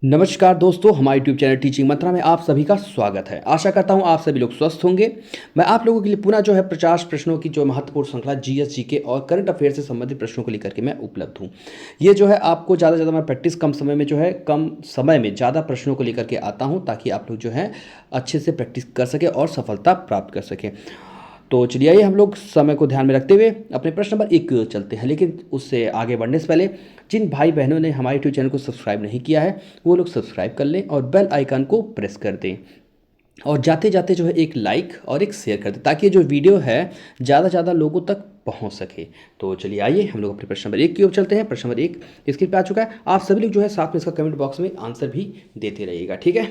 नमस्कार दोस्तों, हमारे यूट्यूब चैनल टीचिंग मंत्रा में आप सभी का स्वागत है। आशा करता हूं आप सभी लोग स्वस्थ होंगे। मैं आप लोगों के लिए पुनः जो है 50 प्रश्नों की जो महत्वपूर्ण श्रृंखला जीएस जीके और करंट अफेयर से संबंधित प्रश्नों को लेकर के मैं उपलब्ध हूं। ये जो है आपको ज़्यादा से ज़्यादा मैं प्रैक्टिस कम समय में जो है कम समय में ज़्यादा प्रश्नों को लेकर के आता हूँ, ताकि आप लोग जो है अच्छे से प्रैक्टिस कर सकें और सफलता प्राप्त कर सकें। तो चलिए आइए हम लोग समय को ध्यान में रखते हुए अपने प्रश्न नंबर 1 की ओर चलते हैं। लेकिन उससे आगे बढ़ने से पहले जिन भाई बहनों ने हमारे यूट्यूब चैनल को सब्सक्राइब नहीं किया है वो लोग सब्सक्राइब कर लें और बेल आइकन को प्रेस कर दें, और जाते जाते जो है एक लाइक और एक शेयर कर दें, ताकि ये जो वीडियो है ज़्यादा से ज़्यादा लोगों तक पहुंच सके। तो चलिए आइए हम लोग अपने प्रश्न नंबर 1 की ओर चलते हैं। प्रश्न नंबर 1 स्क्रीन पे आ चुका है। आप सभी लोग जो है साथ में इसका कमेंट बॉक्स में आंसर भी देते रहिएगा, ठीक है।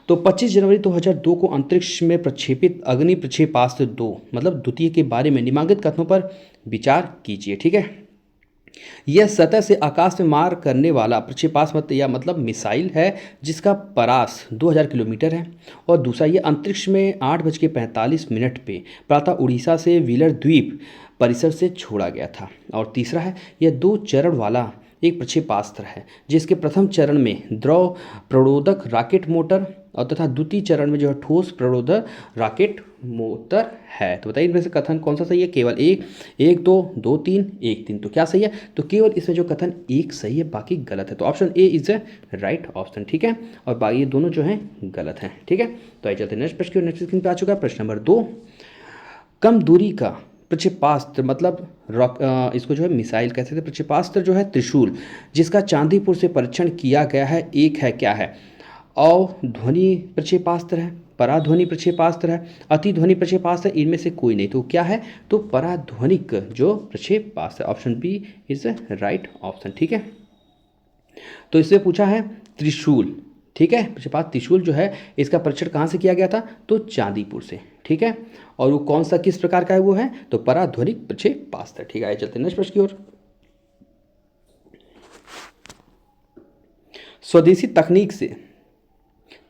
तो 25 जनवरी 2002 को अंतरिक्ष में प्रक्षेपित अग्नि प्रक्षेपास्त्र 2 मतलब द्वितीय के बारे में निम्नलिखित कथनों पर विचार कीजिए, ठीक है। यह सतह से आकाश में मार करने वाला प्रक्षेपास्त्र या मतलब मिसाइल है, जिसका परास 2000 किलोमीटर है। और दूसरा, ये अंतरिक्ष में 8:45 पे प्रातः उड़ीसा से व्हीलर द्वीप परिसर से छोड़ा गया था। और तीसरा है, यह 2 चरण वाला एक प्रक्षेपास्त्र है, जिसके प्रथम चरण में द्रव प्रणोदक रॉकेट मोटर और तथा द्वितीय चरण में जो है ठोस प्रणोदक रॉकेट मोटर है। तो बताइए इनमें से कथन कौन सा सही है। केवल एक, 1 2 2 3 1 3। तो क्या सही है? तो केवल इसमें जो कथन एक सही है, बाकी गलत है। तो option A is a right option, ठीक है। और बाकी ये दोनों जो हैं गलत हैं, ठीक है। तो आइए चलते हैं नेक्स्ट प्रश्न की। नेक्स्ट स्क्रीन पे आ चुका है प्रश्न नंबर 2। कम दूरी का प्रक्षेपास्त्र मतलब इसको जो है मिसाइल कहते थे। प्रक्षेपास्त्र जो है त्रिशूल, जिसका चांदीपुर से परीक्षण किया गया है, एक है क्या है? अध्वनि प्रक्षेपास्त्र है, पराध्वनि प्रक्षेपास्त्र है, अतिध्वनि प्रक्षेपास्त्र है, इनमें से कोई नहीं। तो क्या है? तो पराध्वनिक जो प्रक्षेपास्त्र, option B is right option, ठीक है। तो इससे पूछा है त्रिशूल, ठीक है। प्रक्षेपास्त्र त्रिशूल जो है इसका परीक्षण कहाँ से किया गया था? तो चांदीपुर से, ठीक है। और वो कौन सा किस प्रकार का है? वो है तो पराध्वनिक प्रक्षेपास्त्र, ठीक है। आइए चलते हैं नेक्स्ट प्रश्न की ओर। स्वदेशी तकनीक से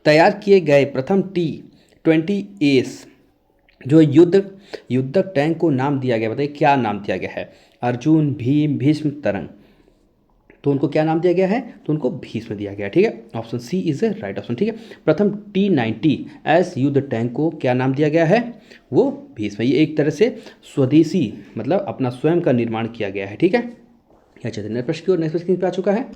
तैयार किए गए प्रथम T-20 जो युद्धक टैंक को नाम दिया गया, बताइए क्या नाम दिया गया है? अर्जुन, भीम, भीष्म, तरंग। तो उनको क्या नाम दिया गया है? तो उनको भीष्म दिया गया, ठीक है। Option C is a right option, ठीक है। प्रथम T-90 युद्ध टैंक को क्या नाम दिया गया है? वो भीष्म। ये एक तरह से स्वदेशी मतलब अपना स्वयं का निर्माण किया गया है, ठीक है। या चलिए नेक्स्ट प्रश्न की ओर। नेक्स्ट प्रश्न पे आ चुका है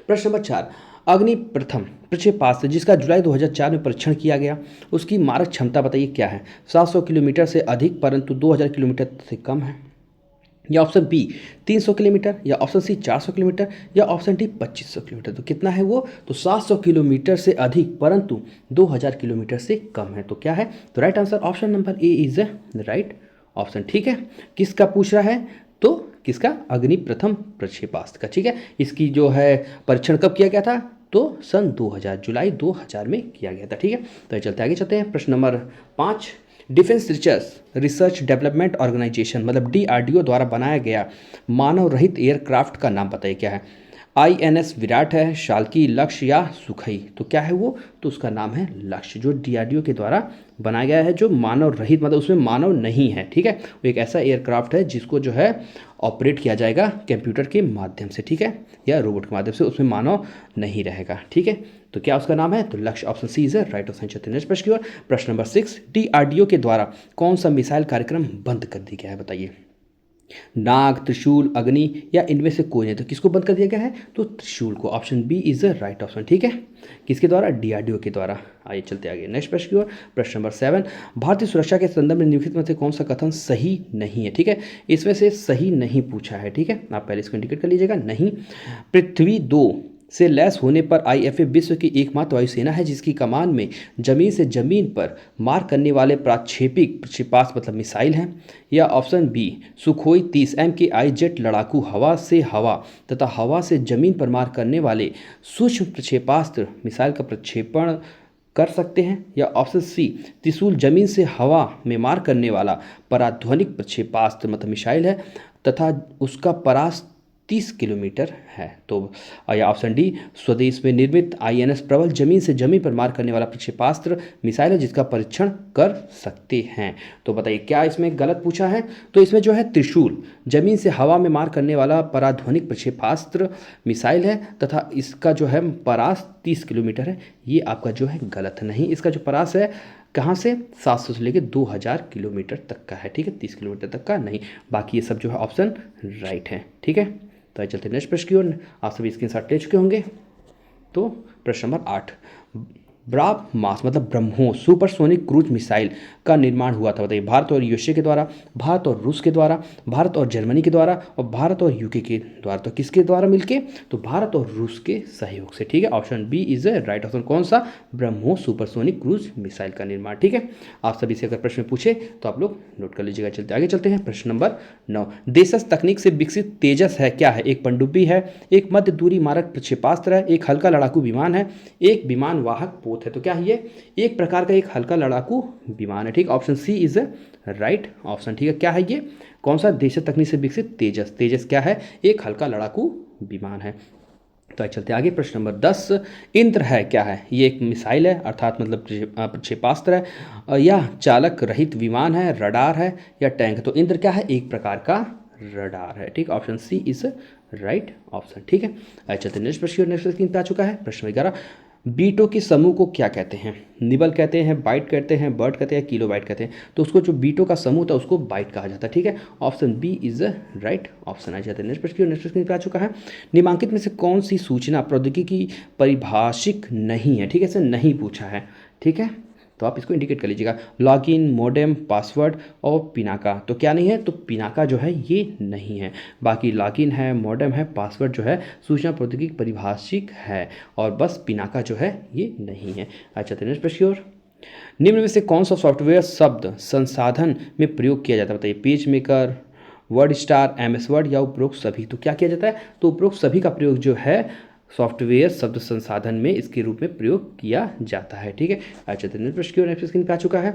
प्रश्न नंबर 4। अग्नि प्रथम प्रक्षेपास्त्र जिसका जुलाई 2004 में परीक्षण किया गया, उसकी मारक क्षमता बताइए क्या है? 700 किलोमीटर से अधिक परंतु 2000 किलोमीटर से कम है। या ऑप्शन बी 300 किलोमीटर, या ऑप्शन सी 400 किलोमीटर, या ऑप्शन डी 2500 किलोमीटर। तो कितना है वो? तो 700 किलोमीटर से अधिक परंतु 2000 किलोमीटर से कम है। तो क्या है? तो right answer option number A is right option, ठीक है। किसका पूछ रहा है? तो किसका? अग्नि प्रथम प्रक्षेपास्त्र का, ठीक है। इसकी जो है परीक्षण कब किया गया था? तो सन 2000 जुलाई 2000 में किया गया था, ठीक है। तो चलते आगे चलते हैं प्रश्न number 5। Defence research development organisation मतलब DRDO द्वारा बनाया गया मानव रहित एयरक्राफ्ट का नाम बताइए क्या है? INS विराट है, शाल्की, लक्ष्य या सुखई। तो क्या है वो? तो उसका नाम है लक्ष्य, जो DRDO के द्वारा बनाया गया है, जो मानव रहित मतलब उसमें मानव नहीं है, ठीक है। वो एक ऐसा एयरक्राफ्ट है जिसको जो है ऑपरेट किया जाएगा कंप्यूटर के माध्यम से, ठीक है, या रोबोट के माध्यम से, उसमें मानव नहीं रहेगा, ठीक है। तो क्या उसका नाम है? तो Lakshya, option C is right option. चलते नेक्स्ट प्रश्न की ओर। प्रश्न नंबर 6। DRDO के द्वारा कौन सा मिसाइल कार्यक्रम बंद कर दिया गया है बताइए? नाग, त्रिशूल, अग्नि या इनमें से कोई नहीं। तो किसको बंद कर दिया गया है? तो त्रिशूल को, option B is the right option, ठीक है। किसके द्वारा? DRDO के द्वारा। आइए चलते आगे नेक्स्ट प्रश्न की ओर। प्रश्न नंबर 7। भारतीय सुरक्षा के संदर्भ में निम्नलिखित में से कौन सा कथन सही नहीं है, ठीक है। इसमें से सही नहीं पूछा है, ठीक है। आप पहले इसको इंडिकेट कर लीजिएगा। नहीं, पृथ्वी 2 से लैस होने पर IFA विश्व की एकमात्र वायुसेना है जिसकी कमान में जमीन से जमीन पर मार करने वाले प्राक्षेपिक प्रक्षेपास्त्र मतलब मिसाइल हैं। या option B Sukhoi 30 MKI jet लड़ाकू हवा से हवा तथा हवा से जमीन पर मार करने वाले सूक्ष्म प्रक्षेपास्त्र मिसाइल का प्रक्षेपण कर सकते हैं। या ऑप्शन सी त्रिशूल जमीन से हवा में मार करने वाला पराध्वनिक प्रक्षेपास्त्र मतलब मिसाइल है तथा उसका परास 30 किलोमीटर है। तो या ऑप्शन डी, स्वदेश में निर्मित INS प्रबल जमीन से जमीन पर मार करने वाला प्रक्षेपास्त्र मिसाइल है जिसका परीक्षण कर सकते हैं। तो बताइए क्या इसमें गलत पूछा है? तो इसमें जो है त्रिशूल जमीन से हवा में मार करने वाला पराध्वनिक प्रक्षेपास्त्र मिसाइल है तथा इसका जो है परास 30 किलोमीटर है। ये आपका जो है गलत नहीं, इसका जो परास है कहाँ से 700 से लेकर 2000 किलोमीटर तक का है, ठीक है, 30 किलोमीटर तक का नहीं। बाकी ये सब जो है ऑप्शन राइट है, ठीक है। तो आइए चलते नेक्स्ट प्रश्न की ओर। आप सभी स्क्रीनशॉट ले चुके होंगे। तो प्रश्न नंबर 8, ब्राह्मास मतलब ब्रह्मोस सुपरसोनिक क्रूज मिसाइल का निर्माण हुआ था। बताइए भारत और USA के द्वारा, भारत और रूस के द्वारा, भारत और जर्मनी के द्वारा और भारत और UK के द्वारा। तो किसके द्वारा मिलके? तो भारत और रूस के सहयोग से, ठीक है। Option B is a right option. कौन सा? ब्रह्मोस सुपरसोनिक क्रूज मिसाइल का निर्माण, ठीक है। आप सभी से अगर प्रश्न पूछे तो आप लोग नोट कर लीजिएगा। चलते आगे चलते हैं। प्रश्न नंबर 9, देशज तकनीक से विकसित तेजस है क्या है? एक पनडुब्बी है, एक मध्य दूरी मारक प्रक्षेपास्त्र है, एक हल्का लड़ाकू विमान है, एक विमान वाहक पोत है। तो क्या है ये? एक प्रकार का एक हल्का लड़ाकू विमान है, ठीक। Option C is right option, ठीक है। क्या है ये? कौन सा देश तकनीक से विकसित तेजस? तेजस क्या है? एक हल्का लड़ाकू विमान है। तो आइए चलते आगे। प्रश्न नंबर 10, इंद्र है क्या है? ये एक मिसाइल है अर्थात मतलब प्रक्षेपास्त्र है या चालक रहित विमान है, रडार है या टैंक? तो इंद्र क्या है? एक प्रकार का रडार है, ठीक। Option C is right option, ठीक है। आइए चलते नेक्स्ट प्रश्न। नेक्स्ट स्क्रीन पे आ चुका है प्रश्न 11, बीटों के समूह को क्या कहते हैं? निबल कहते हैं, बाइट कहते हैं, बर्ड कहते हैं, किलोबाइट कहते हैं। तो उसको जो बीटों का समूह था उसको बाइट कहा जाता है, ठीक है। Option B is right option आ जाता है। नेक्स्ट प्रश्न नेक्स्ट स्क्रीन पे आ चुका है। निम्नलिखित में से कौन सी सूचना प्रौद्योगिकी परिभाषिक नहीं है? ठीक है, इसे नहीं पूछा है, ठीक है। तो आप इसको इंडिकेट कर लीजिएगा। लॉगिन, मोडेम, पासवर्ड और पिनाका। तो क्या नहीं है? तो पिनाका जो है ये नहीं है। बाकी लॉगिन है, मोडेम है, पासवर्ड जो है सूचना प्रौद्योगिकी परिभाषिक है और बस पिनाका जो है ये नहीं है। अच्छा तो नेक्स्ट प्रश्न की ओर। निम्न में से कौन सा सॉफ्टवेयर शब्द संसाधन में प्रयोग किया जाता है? बताइए page maker, word star, MS word या उपरोक्त सभी। तो क्या किया जाता है? तो उपरोक्त सभी का प्रयोग जो है सॉफ्टवेयर शब्द संसाधन में इसके रूप में प्रयोग किया जाता है, ठीक है। अच्छा तो नेक्स्ट प्रश्न की ओर। नेक्स्ट स्क्रीन पे आ चुका है।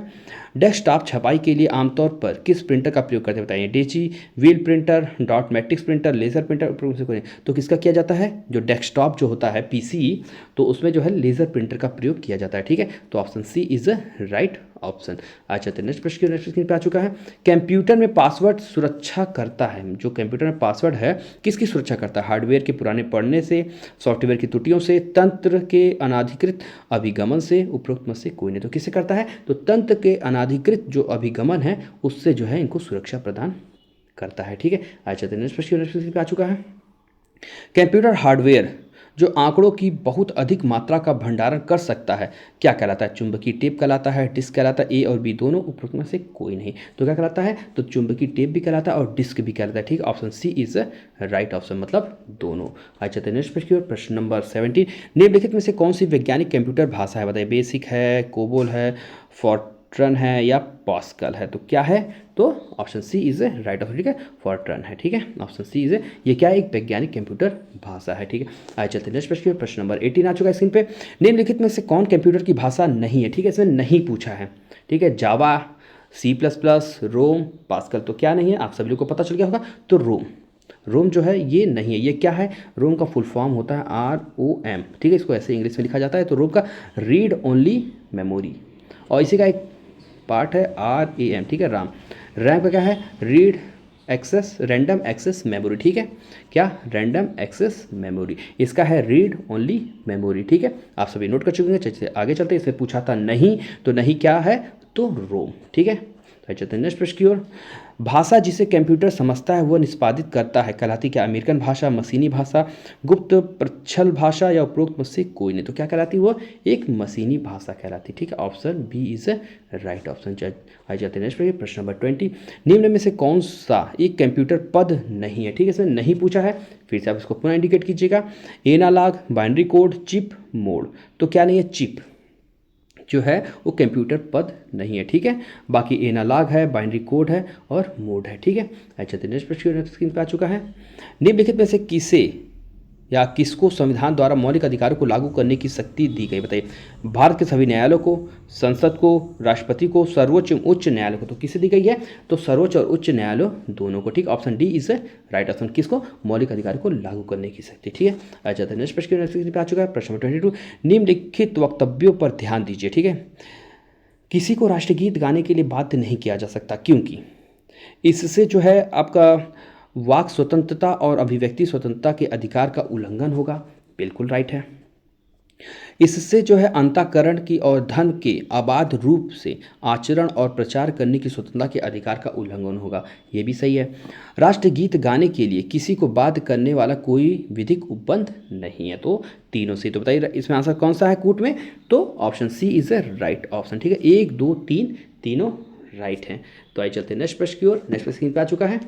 डेस्कटॉप छपाई के लिए आमतौर पर किस प्रिंटर का प्रयोग करते हैं? बताइए daisy, wheel printer, dot matrix printer, laser printer. तो किसका किया जाता है? जो डेस्कटॉप जो होता है PC, तो उसमें जो है लेजर प्रिंटर का प्रयोग किया जाता है, ठीक है। तो option C is right option. अच्छा तो नेक्स्ट प्रश्न नेक्स्ट स्क्रीन पे आ चुका है। कंप्यूटर में पासवर्ड सुरक्षा करता है, जो कंप्यूटर में पासवर्ड है किसकी सुरक्षा करता है? हार्डवेयर के पुराने पढ़ने से, सॉफ्टवेयर की त्रुटियों से, तंत्र के अनाधिकृत अभिगमन से, उपरोक्त में से कोई नहीं। तो किससे करता है? तो तंत्र के अनाधिकृत जो अभिगमन है उससे जो है इनको सुरक्षा प्रदान करता है, ठीक है। अच्छा तो नेक्स्ट प्रश्न पे आ चुका है। कंप्यूटर हार्डवेयर जो आंकड़ों की बहुत अधिक मात्रा का भंडारण कर सकता है क्या कहलाता है? चुंबकीय टेप कहलाता है, डिस्क कहलाता है, A और B दोनों, उपरोक्त में से कोई नहीं। तो क्या कहलाता है? तो चुंबकीय टेप भी कहलाता है और डिस्क भी कहलाता है, ठीक है। Option C is right option, मतलब दोनों। अच्छा तो नेक्स्ट प्रश्न की ओर। प्रश्न नंबर 17, निम्नलिखित में से कौन सी वैज्ञानिक कंप्यूटर भाषा है? बताइए बेसिक है, कोबोल है, फॉर्ट्रन है या पास्कल है। तो क्या है? तो option C is right option, ठीक है। फॉर्ट्रन है, ठीक है। ऑप्शन सी इज ये क्या है? एक वैज्ञानिक कंप्यूटर भाषा है, ठीक है। आइए चलते नेक्स्ट प्रश्न। प्रश्न नंबर 18 आ चुका है स्क्रीन पे। निम्नलिखित में से कौन कंप्यूटर की भाषा नहीं है? ठीक है, इसमें नहीं पूछा है, ठीक है। जावा, C++, रोम, पास्कल। तो क्या नहीं है? आप सभी लोग को पता चल गया होगा। तो रोम जो है ये नहीं है। ये क्या है? रोम का फुल फॉर्म होता है ROM, ठीक है। इसको ऐसे इंग्लिश में लिखा जाता है। तो रोम का रीड ओनली मेमोरी, और इसी का एक पार्ट है RAM, ठीक है। रैम का क्या है? Read access random access memory, ठीक है। क्या? रैंडम एक्सेस मेमोरी, इसका है रीड ओनली मेमोरी, ठीक है। आप सभी नोट कर चुके हैं। चलिए आगे चलते हैं। इसे पूछा था नहीं, तो नहीं क्या है? तो रोम, ठीक है। तो चलते हैं नेक्स्ट प्रश्न की ओर। भाषा जिसे कंप्यूटर समझता है वह निष्पादित करता है कहलाती क्या? अमेरिकन भाषा, मशीनी भाषा, गुप्त प्रच्छल भाषा या उपरोक्त में से कोई नहीं। तो क्या कहलाती है? वो एक मशीनी भाषा कहलाती है, ठीक है। Option B is right option. आ जाते हैं नेक्स्ट प्रश्न नंबर 20, निम्न में से कौन सा एक कंप्यूटर पद नहीं है? ठीक है, इसमें नहीं पूछा है, फिर से आप इसको पुनः इंडिकेट कीजिएगा। Analogue, binary code, chip, mode. तो क्या नहीं है? चिप जो है वो कंप्यूटर पद नहीं है, ठीक है। बाकी एनालॉग है, बाइनरी कोड है और मोड है, ठीक है। अच्छा तो नेक्स्ट प्रश्न स्क्रीन पे आ चुका है। निम्नलिखित में से किसे या किसको संविधान द्वारा मौलिक अधिकारों को लागू करने की शक्ति दी गई? बताइए। भारत के सभी न्यायालयों को, संसद को, राष्ट्रपति को, सर्वोच्च उच्च न्यायालय को। तो किसे दी गई है? तो सर्वोच्च और उच्च न्यायालय दोनों को। ठीक, option D is right option. किसको? मौलिक अधिकारों को लागू करने की शक्ति। ठीक है, अच्छा तो नेक्स्ट प्रश्न पे आ चुका है, प्रश्न नंबर 22। निम्नलिखित वक्तव्यों पर ध्यान दीजिए। ठीक है, किसी को राष्ट्रगीत गाने के लिए बाध्य नहीं किया जा सकता, क्योंकि इससे जो है आपका वाक स्वतंत्रता और अभिव्यक्ति स्वतंत्रता के अधिकार का उल्लंघन होगा। बिल्कुल राइट है। इससे जो है अंतःकरण की और धन के अबाध रूप से आचरण और प्रचार करने की स्वतंत्रता के अधिकार का उल्लंघन होगा। ये भी सही है। राष्ट्रगीत गाने के लिए किसी को बाध्य करने वाला कोई विधिक उपबंध नहीं है। तो तीनों से। तो बताइए इसमें आंसर कौन सा है कूट में? तो option C is a right option. ठीक है, 1 2 3 तीनों राइट हैं। तो आइए चलते हैं नेक्स्ट प्रश्न की ओर। नेक्स्ट प्रश्न स्क्रीन पे आ चुका है।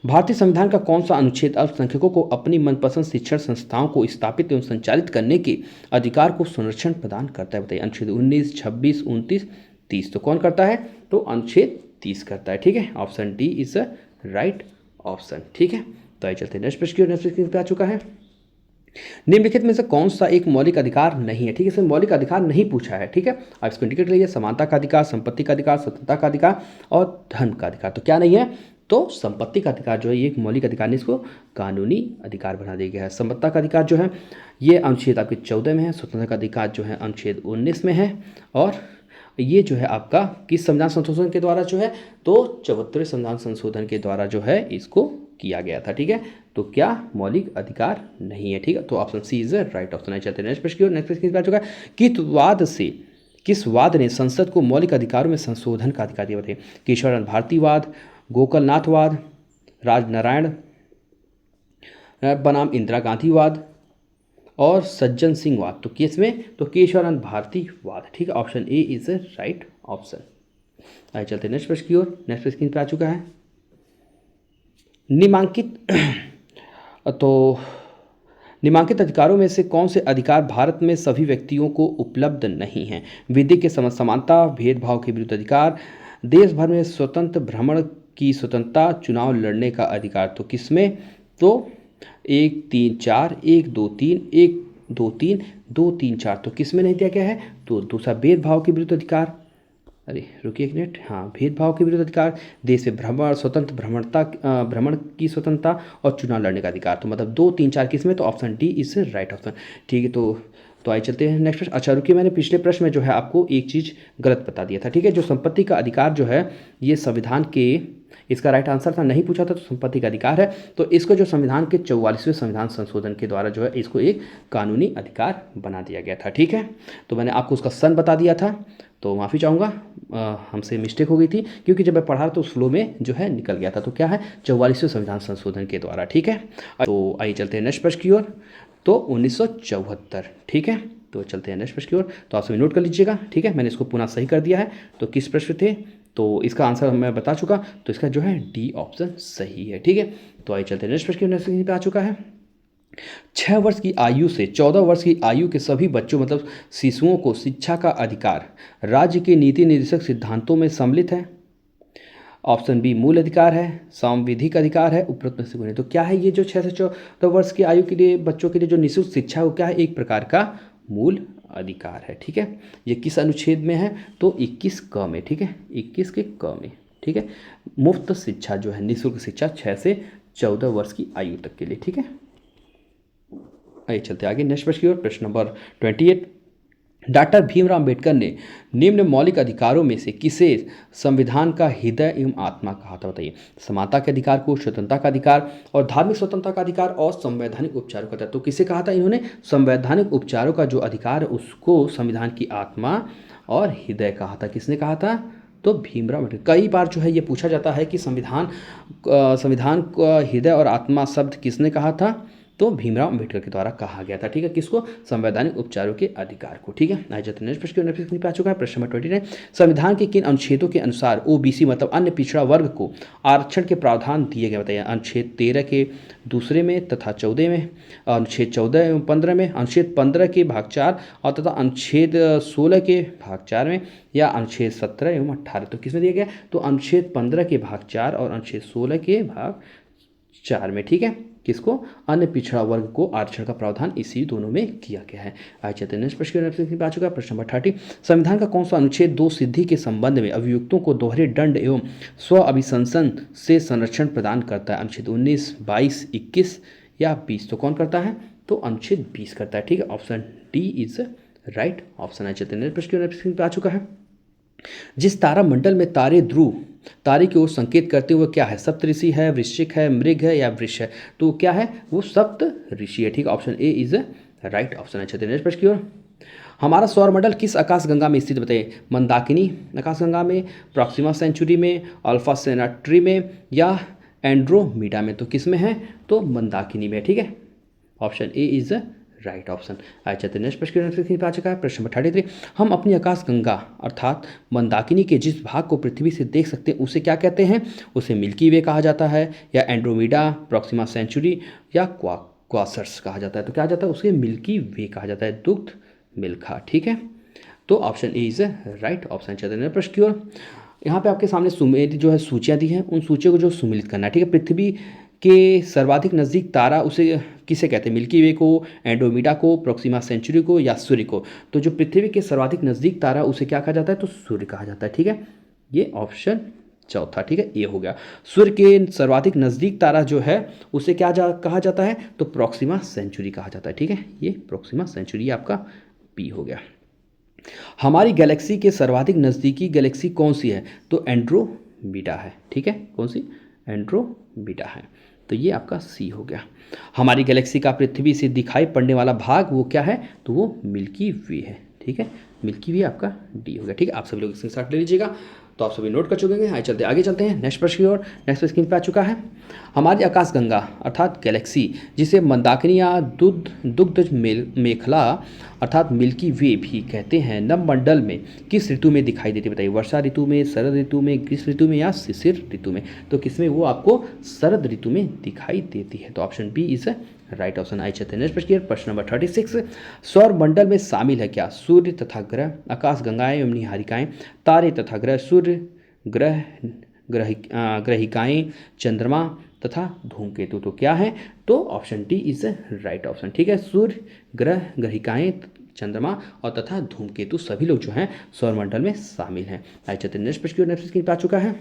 भारतीय संविधान का कौन सा अनुच्छेद अल्पसंख्यकों को अपनी मनपसंद शिक्षण संस्थाओं को स्थापित एवं संचालित करने के अधिकार को संरक्षण प्रदान करता है? बताइए। अनुच्छेद 19, 26, 29, 30। तो कौन करता है? तो अनुच्छेद 30 करता है। ठीक है, option D is a right option. ठीक है, तो आइए चलते हैं नेक्स्ट प्रश्न की ओर। नेक्स्ट प्रश्न पे आ चुका है। निम्नलिखित में से कौन सा एक मौलिक अधिकार नहीं है? ठीक है, इसमें मौलिक अधिकार नहीं पूछा है। ठीक है, आप इसको इंडिकेट लीजिए। समानता का अधिकार, संपत्ति का अधिकार, स्वतंत्रता का अधिकार और धर्म का अधिकार। तो क्या नहीं है? तो संपत्ति का अधिकार जो है ये एक मौलिक अधिकार नहीं, इसको कानूनी अधिकार बना दिया गया है। संपत्ति का अधिकार जो है ये अनुच्छेद आपके 14 में है। स्वतंत्रता का अधिकार जो है अनुच्छेद 19 में है। और ये जो है आपका किस संविधान संशोधन के द्वारा जो है? तो 74वें संविधान संशोधन के द्वारा जो है इसको किया गया था। ठीक है, तो क्या मौलिक अधिकार नहीं है? ठीक है, तो option C is right option. चलते हैं नेक्स्ट प्रश्न की ओर। नेक्स्ट प्रश्न आ चुका है। किस वाद ने संसद को मौलिक अधिकारों में संशोधन का अधिकार दिया? बताइए। केशवानंद भारतीवाद, गोकलनाथवाद, राजनारायण बनाम इंदिरा गांधीवाद और सज्जन सिंह वाद। तो किस में? तो केशवानंद भारतीवाद। ठीक है, option A is a right option. आइए चलते हैं नेक्स्ट प्रश्न की ओर। नेक्स्ट प्रश्न पे आ चुका है। निम्नांकित अधिकारों में से कौन से अधिकार भारत में सभी व्यक्तियों को उपलब्ध नहीं हैं? विधि के समानता, भेदभाव के विरुद्ध अधिकार, देश भर में स्वतंत्र भ्रमण की स्वतंत्रता, चुनाव लड़ने का अधिकार। तो किसमें? तो 1 3 4 1 2 3 1 2 3 2 3 4। तो किसमें नहीं दिया गया है? तो दूसरा भेदभाव के विरुद्ध अधिकार। अरे रुकिए एक मिनट। हाँ, भेदभाव के विरुद्ध अधिकार, देश में भ्रमण, स्वतंत्र भ्रमण की स्वतंत्रता और चुनाव लड़ने का अधिकार। तो मतलब 2 3 4 किसमें? तो option D is right option. ठीक है, तो आइए चलते हैं नेक्स्ट प्रश्न। अच्छा रुकिए, मैंने पिछले प्रश्न में जो है आपको एक चीज़ गलत बता दिया था। ठीक है, जो संपत्ति का अधिकार जो है ये संविधान के, इसका राइट आंसर था, नहीं पूछा था, तो संपत्ति का अधिकार है। तो इसको जो संविधान के 44वें संविधान संशोधन के द्वारा जो है इसको एक कानूनी अधिकार बना दिया गया था। ठीक है, तो मैंने आपको उसका सन बता दिया था, तो माफ़ी चाहूँगा, हमसे मिस्टेक हो गई थी, क्योंकि जब मैं पढ़ा तो उस फ्लो में जो है निकल गया था। तो क्या है? 44वें संविधान संशोधन के द्वारा। ठीक है, तो आइए चलते हैं नेक्स्ट प्रश्न की ओर। तो 1974। ठीक है, तो चलते हैं नेक्स्ट प्रश्न की ओर। तो आप सभी नोट कर लीजिएगा। ठीक है, मैंने इसको पुनः सही कर दिया है। तो किस प्रश्न थे? तो इसका आंसर मैं बता चुका, तो इसका जो है डी ऑप्शन सही है। ठीक है, तो आइए चलते हैं नेक्स्ट प्रश्न पे आ चुका है। 6 वर्ष की आयु से 14 वर्ष की आयु के सभी बच्चों मतलब शिशुओं को शिक्षा का अधिकार राज्य के नीति निर्देशक सिद्धांतों में सम्मिलित है। ऑप्शन बी मूल अधिकार है, सांविधिक अधिकार है, उपरोक्त में से कोई नहीं। तो क्या है ये जो 6 से 14 वर्ष की आयु के लिए बच्चों के लिए जो निःशुल्क शिक्षा है वो क्या है? एक प्रकार का मूल अधिकार है। ठीक है, ये किस अनुच्छेद में है? तो 21 क में। ठीक है, 21 के क में। ठीक है, मुफ्त शिक्षा जो है, निःशुल्क शिक्षा 6 से 14 वर्ष की आयु तक के लिए। ठीक है, आइए चलते आगे नेक्स्ट प्रश्न की ओर। प्रश्न नंबर 28। डॉक्टर भीमराव अंबेडकर ने निम्न मौलिक अधिकारों में से किसे संविधान का हृदय एवं आत्मा कहा था? बताइए। समानता के अधिकार को, स्वतंत्रता का अधिकार और धार्मिक स्वतंत्रता का अधिकार और संवैधानिक उपचारों का अधिकार। तो किसे कहा था इन्होंने? संवैधानिक उपचारों का जो अधिकार है उसको संविधान की आत्मा और हृदय कहा था। किसने कहा था? तो भीमराव अम्बेडकर। कई बार जो है ये पूछा जाता है कि संविधान का हृदय और आत्मा शब्द किसने कहा था? तो भीमराव अम्बेडकर के द्वारा कहा गया था। ठीक है, किसको? संवैधानिक उपचारों के अधिकार को। ठीक है, आइए चलते हैं नेक्स्ट प्रश्न पे आ चुका है। प्रश्न नंबर 29। संविधान के किन अनुच्छेदों के अनुसार ओबीसी मतलब अन्य पिछड़ा वर्ग को आरक्षण के प्रावधान दिए गए? बताइए। अनुच्छेद 13 के दूसरे में तथा 14 में, अनुच्छेद 14 एवं 15 में, अनुच्छेद 15 के भाग 4 और तथा अनुच्छेद 16 के भाग 4 में, या अनुच्छेद 17 एवं 18। तो किसमें दिया गया? तो अनुच्छेद 15 के भाग 4 और अनुच्छेद 16 के भाग 4 में। ठीक है, किसको? अन्य पिछड़ा वर्ग को आरक्षण का प्रावधान इसी दोनों में किया गया है। आज चलते हैं नेक्स्ट प्रश्न पे आ चुका है प्रश्न नंबर 30। संविधान का कौन सा अनुच्छेद दो सिद्धि के संबंध में अभियुक्तों को दोहरे दंड एवं स्व अभिशंसन से संरक्षण प्रदान करता है? अनुच्छेद 19, 22, 21 या 20? तो कौन करता है? तो अनुच्छेद 20 करता है। ठीक है, option D is right option है। चलते हैं प्रश्न पे आ चुका है। जिस तारा मंडल में तारे ध्रुव तारे की ओर संकेत करते हुए क्या है? सप्तऋषि है, वृश्चिक है, मृग है या वृष है? तो क्या है? वो सप्त ऋषि है। ठीक है, option A is right option है। चलते हैं प्रश्न की ओर। हमारा सौरमंडल किस आकाशगंगा में स्थित बताइए? मंदाकिनी आकाशगंगा में, प्रॉक्सिमा सेंचुरी में, अल्फा सेंटारी में या एंड्रोमीडा में? तो किस में है? तो मंदाकिनी में। ठीक है, option A is right option. आज चलते नेक्स्ट प्रश्न पे आ चुका है प्रश्न नंबर 33। हम अपनी आकाशगंगा अर्थात मंदाकिनी के जिस भाग को पृथ्वी से देख सकते हैं उसे क्या कहते हैं? उसे मिल्की वे कहा जाता है या एंड्रोमीडा, प्रॉक्सिमा सेंचुरी या क्वासर्स कहा जाता है? तो क्या जाता है? उसे मिल्की वे कहा जाता है, दुग्ध मिल्खा। ठीक है, तो option A is right option. चलते हैं प्रश्न की ओर। यहाँ पे आपके सामने सुमेर जो है सूचियाँ दी हैं, उन सूचियों को जो सुमिलित करना है। ठीक है, पृथ्वी के सर्वाधिक नज़दीक तारा उसे किसे कहते हैं? मिल्की वे को, एंड्रोमीडा को, प्रॉक्सिमा सेंचुरी को या सूर्य को? तो जो पृथ्वी के सर्वाधिक नज़दीक तारा उसे क्या कहा जाता है? तो सूर्य कहा जाता है। ठीक है, ये ऑप्शन चौथा। ठीक है, ये हो गया। सूर्य के सर्वाधिक नज़दीक तारा जो है उसे क्या कहा जाता है? तो प्रॉक्सिमा सेंचुरी कहा जाता है। ठीक है, ये प्रॉक्सिमा सेंचुरी आपका बी हो गया। हमारी गैलेक्सी के सर्वाधिक नज़दीकी गैलेक्सी कौन सी है? तो एंड्रोमीडा है। ठीक है, कौन सी? एंड्रोमीडा है। तो ये आपका सी हो गया। हमारी गैलेक्सी का पृथ्वी से दिखाई पड़ने वाला भाग वो क्या है? तो वो मिल्की वे है। ठीक है, मिल्की वे आपका डी हो गया। ठीक है, आप सभी लोग इसके साथ ले लीजिएगा। तो आप सभी नोट कर चुके हैं। आगे चलते हैं नेक्स्ट प्रश्न की ओर। नेक्स्ट स्क्रीन पे आ चुका है। हमारी आकाशगंगा अर्थात गैलेक्सी जिसे मंदाकिनी या दुग्ध मेखला अर्थात मिल्की वे भी कहते हैं, नवमंडल में किस ऋतु में दिखाई देती है? बताइए, वर्षा ऋतु में, शरद ऋतु में, ग्रीष्म ऋतु में या शिशिर ऋतु में? तो किसमें वो आपको शरद ऋतु में दिखाई देती है। तो option B is right option. आई चलते हैं नेक्स्ट प्रश्न नंबर 36। सौर मंडल में शामिल है क्या? सूर्य तथा ग्रह, आकाश गंगाएं एवं निहारिकाएं, तारे तथा ग्रह, सूर्य ग्रह ग्रहिकाएं, चंद्रमा तथा धूमकेतु? तो क्या है? तो option D is right option. ठीक है, सूर्य, ग्रह, ग्रहिकाएं, चंद्रमा और तथा धूमकेतु सभी लोग जो हैं सौरमंडल में शामिल हैं। आई चलते हैं नेक्स्ट प्रश्न पे आ चुका है।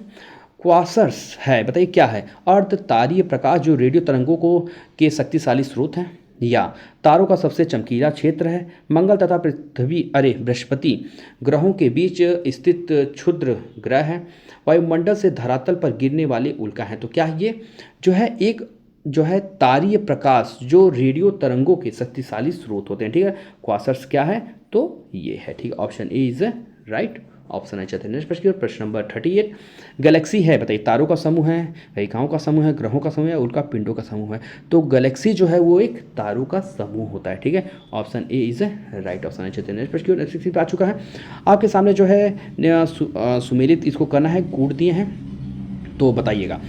क्वासर्स है, बताइए क्या है? अर्ध तारीय प्रकाश जो रेडियो तरंगों को के शक्तिशाली स्रोत हैं या तारों का सबसे चमकीला क्षेत्र है, मंगल तथा पृथ्वी बृहस्पति ग्रहों के बीच स्थित क्षुद्र ग्रह है, वायुमंडल से धरातल पर गिरने वाले उल्का हैं? तो क्या ये जो है एक जो है तारीय प्रकाश जो रेडियो तरंगों के शक्तिशाली स्रोत होते हैं। ठीक है, क्वासर्स क्या है? तो ये है। ठीक है, option A is right option है। चलते हैं नेक्स्ट प्रश्न नंबर 38। गैलेक्सी है, बताइए तारों का समूह है, रेखाओं का समूह है, ग्रहों का समूह है, उल्का पिंडों का समूह है? तो गैलेक्सी जो है वो एक तारों का समूह होता है। ठीक है, option A is right option है। चलते हैं नेक्स्ट प्रश्न आ चुका है। आपके सामने जो है सुमेलित इसको करना है, कूट दिए हैं, तो बताइएगा।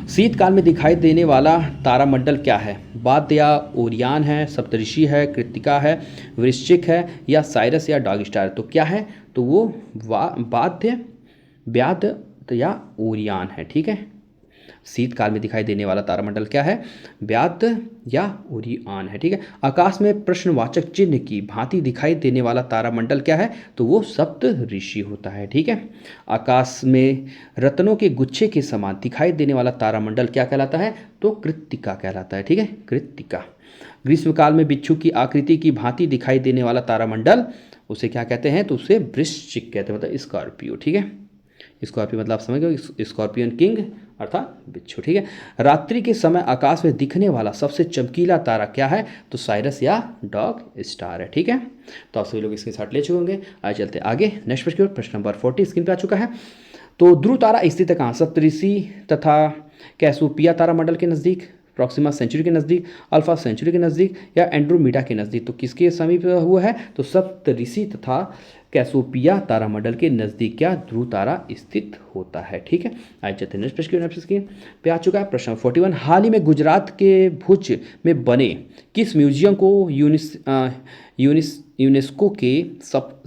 शीतकाल में दिखाई देने वाला तारामंडल क्या है? बाध्य या ओरियन है, सप्तऋषि है, कृत्तिका है, वृश्चिक है या साइरस या डॉग स्टार? तो क्या है? तो वो बाध्य, व्याध या ओरियन है। ठीक है, शीतकाल में दिखाई देने वाला तारामंडल क्या है? व्याध या ओरियन है। ठीक है, आकाश में प्रश्नवाचक चिन्ह की भांति दिखाई देने वाला तारामंडल क्या है? तो वो सप्त ऋषि होता है। ठीक है, आकाश में रत्नों के गुच्छे के समान दिखाई देने वाला तारामंडल क्या कहलाता है? तो कृत्तिका कहलाता है। ठीक है, कृत्तिका। ग्रीष्मकाल में बिच्छू की आकृति की भांति दिखाई देने वाला तारामंडल उसे क्या कहते हैं? तो उसे वृश्चिक कहते हैं, मतलब स्कॉर्पियो। ठीक है, स्कॉर्पियो मतलब आप समझ गए, स्कॉर्पियन किंग अर्थात बिच्छू। ठीक है, रात्रि के समय आकाश में दिखने वाला सबसे चमकीला तारा क्या है? तो साइरस या डॉग स्टार है। ठीक है, तो आप सभी लोग इसके साथ ले चुके होंगे। आज चलते आगे नेक्स्ट प्रश्न नंबर 40 स्क्रीन पे आ चुका है। तो ध्रुव तारा स्थित है कहाँ? सप्तऋषि तथा कैसोपिया तारामंडल के नज़दीक, प्रॉक्सिमा सेंचुरी के नज़दीक, अल्फा सेंचुरी के नज़दीक या एंड्रोमीडा के नज़दीक? तो किसके समीप हुआ है? तो सप्तऋषि तथा कैसोपिया तारामंडल के नज़दीक क्या ध्रुव तारा स्थित होता है। ठीक है, आइए चलते हैं नेक्स्ट प्रश्न की। स्क्रीन पे आ चुका है प्रश्न 41। हाल ही में गुजरात के भुज में बने किस म्यूजियम को यूनेस्को के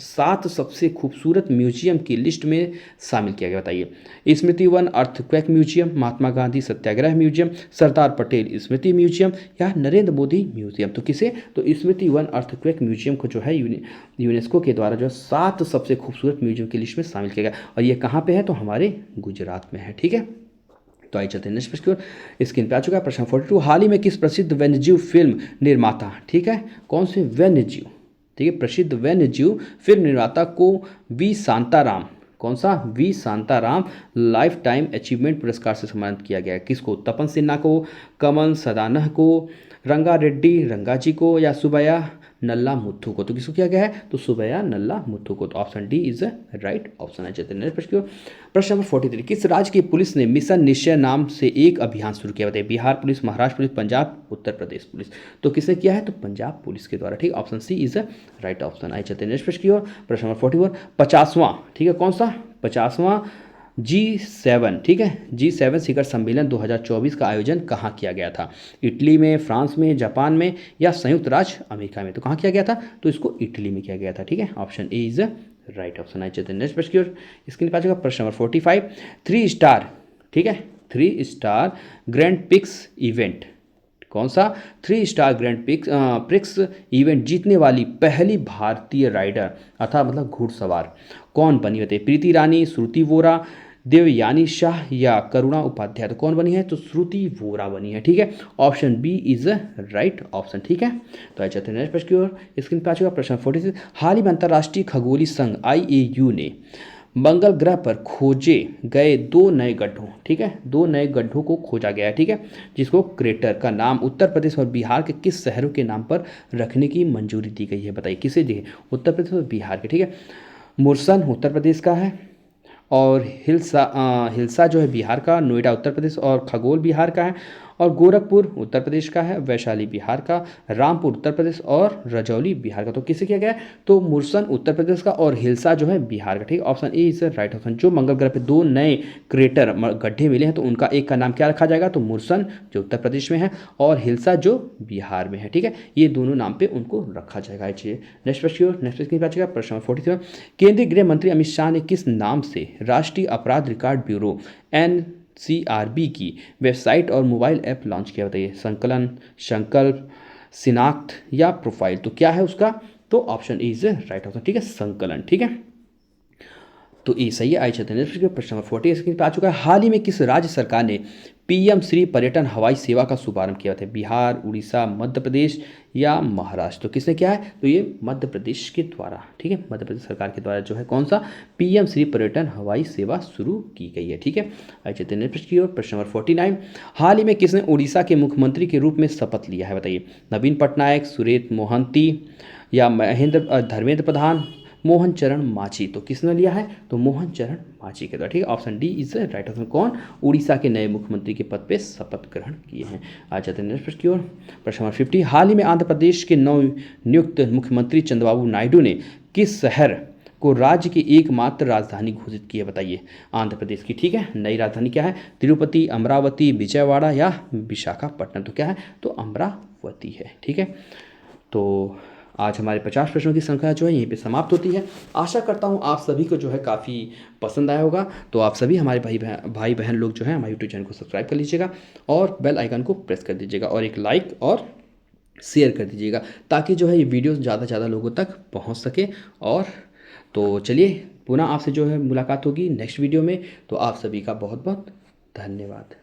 7 सबसे खूबसूरत म्यूजियम की लिस्ट में शामिल किया गया, बताइए। स्मृति one earthquake museum, Mahatma Gandhi सत्याग्रह म्यूजियम, सरदार पटेल स्मृति म्यूजियम या नरेंद्र मोदी म्यूजियम। तो किसे, तो स्मृति वन अर्थक्वेक म्यूजियम को जो है यूनेस्को के द्वारा जो 7 सबसे खूबसूरत म्यूजियम की लिस्ट में शामिल किया गया, और ये कहाँ पे है, तो हमारे गुजरात में है। ठीक है, तो आइए चलते हैं नेक्स्ट प्रश्न की ओर। स्क्रीन पे आ चुका है प्रश्न 42। हाल ही में किस प्रसिद्ध वन्यजीव फिल्म निर्माता, ठीक है, कौन से वन्यजीव, ठीक है, प्रसिद्ध वन्यजीव फिल्म निर्माता को वी शांताराम, कौन सा, V Shantaram lifetime achievement पुरस्कार से सम्मानित किया गया है। किसको, तपन सिन्हा को, कमल सदानह को, रंगा रेड्डी रंगाजी को या सुबैया नल्ला मुथु को। तो किसको किया गया है, तो सुबैया नल्ला मुथु को। तो option D is right option है। चलते हैं प्रश्न की ओर। प्रश्न नंबर 43। किस राज्य की पुलिस ने मिशन निश्चय नाम से एक अभियान शुरू किया, बताइए। Bihar police, Maharashtra police, Punjab, Uttar Pradesh police. तो किसने किया है, तो पंजाब पुलिस के द्वारा। ठीक, option C is right option. आइए चलते हैं नेक्स्ट प्रश्न की ओर। प्रश्न नंबर 44। 50वां, ठीक है, कौन सा, 50वां G7, ठीक है, G7 शिखर सम्मेलन 2024 का आयोजन कहाँ किया गया था। इटली में, फ्रांस में, जापान में या संयुक्त राज्य अमेरिका में। तो कहाँ किया गया था, तो इसको इटली में किया गया था। ठीक है, option A is right option. आई चलते हैं नेक्स्ट प्रश्न की ओर। इसके पास प्रश्न नंबर 45। 3 स्टार, ठीक है, 3 स्टार ग्रैंड पिक्स इवेंट, कौन सा, 3 स्टार ग्रैंड प्रिक्स इवेंट जीतने वाली पहली भारतीय राइडर अर्थात मतलब घुड़सवार कौन बनी, बताइए। प्रीति रानी, श्रुति वोरा, देवयानी शाह या करुणा उपाध्याय। तो कौन बनी है, तो श्रुति वोरा बनी है। ठीक है, option B is right option. ठीक है, तो आइए चलते हैं नेक्स्ट प्रश्न की ओर। स्क्रीन पर आ चुका प्रश्न 46। हाल ही में अंतर्राष्ट्रीय खगोलीय संघ IAU ने मंगल ग्रह पर खोजे गए 2 नए गड्ढों, ठीक है, 2 नए गड्ढों को खोजा गया है। ठीक है, जिसको क्रेटर का नाम उत्तर प्रदेश और बिहार के किस शहरों के नाम पर रखने की मंजूरी दी गई है, बताइए। किसे दी है, उत्तर प्रदेश और बिहार के। ठीक है, मुरसन उत्तर प्रदेश का है, और हिल्सा जो है बिहार का, नोएडा उत्तर प्रदेश और खगोल बिहार का है, और गोरखपुर उत्तर प्रदेश का है, वैशाली बिहार का, रामपुर उत्तर प्रदेश और रजौली बिहार का। तो किसे किया गया है, तो मुरसन उत्तर प्रदेश का और हिल्सा जो है बिहार का। ठीक, option A is right option. जो मंगल ग्रह पे 2 नए क्रेटर गड्ढे मिले हैं, तो उनका एक का नाम क्या रखा जाएगा, तो मुरसन जो उत्तर प्रदेश में है और हिल्सा जो बिहार में है। ठीक है, ये दोनों नाम पे उनको रखा जाएगा। नेक्स्ट प्रश्न प्रश्न नंबर 43। केंद्रीय गृह मंत्री अमित शाह ने किस नाम से राष्ट्रीय अपराध रिकॉर्ड ब्यूरो NCRB की वेबसाइट और मोबाइल ऐप लॉन्च किया, बताइए। संकलन, संकल्प, शिनाख्त या प्रोफाइल। तो क्या है उसका, तो option A is right option. ठीक है, संकलन। ठीक है, तो ये सही है। आई चलते हैं प्रश्न नंबर 40 स्क्रीन पर आ चुका है। हाल ही में किस राज्य सरकार ने PM श्री पर्यटन हवाई सेवा का शुभारंभ किया था, बिहार, उड़ीसा, मध्य प्रदेश या महाराष्ट्र। तो किसने किया है, तो ये मध्य प्रदेश के द्वारा। ठीक है, मध्य प्रदेश सरकार के द्वारा जो है कौन सा, PM श्री पर्यटन हवाई सेवा शुरू की गई है। ठीक है, आई चलते हैं प्रश्न की ओर। प्रश्न नंबर 49। हाल ही में किसने उड़ीसा के मुख्यमंत्री के रूप में शपथ लिया है, बताइए। नवीन पटनायक, सुरेश मोहंती या धर्मेंद्र प्रधान, मोहन चरण मांझी। तो किसने लिया है, तो मोहन चरण मांझी के द्वारा। ठीक है, option D is right option. कौन, उड़ीसा के नए मुख्यमंत्री के पद पे शपथ ग्रहण किए हैं। आज जाते हैं नेक्स्ट प्रश्न की ओर। प्रश्न नंबर 50। हाल ही में आंध्र प्रदेश के नवनियुक्त मुख्यमंत्री चंद्रबाबू नायडू ने किस शहर को राज्य की एकमात्र राजधानी घोषित की है, बताइए, आंध्र प्रदेश की। ठीक है, नई राजधानी क्या है, तिरुपति, अमरावती, विजयवाड़ा या विशाखापट्टनम। तो क्या है, तो अमरावती है। ठीक है, तो आज हमारे 50 प्रश्नों की श्रृंखला जो है यहीं पे समाप्त होती है। आशा करता हूँ आप सभी को जो है काफ़ी पसंद आया होगा। तो आप सभी हमारे भाई बहन लोग जो है हमारे यूट्यूब चैनल को सब्सक्राइब कर लीजिएगा और बेल आइकन को प्रेस कर दीजिएगा और एक लाइक और शेयर कर दीजिएगा, ताकि जो है ये वीडियो ज़्यादा से ज़्यादा लोगों तक पहुँच सके। और तो चलिए पुनः आपसे जो है मुलाकात होगी नेक्स्ट वीडियो में। तो आप सभी का बहुत बहुत धन्यवाद।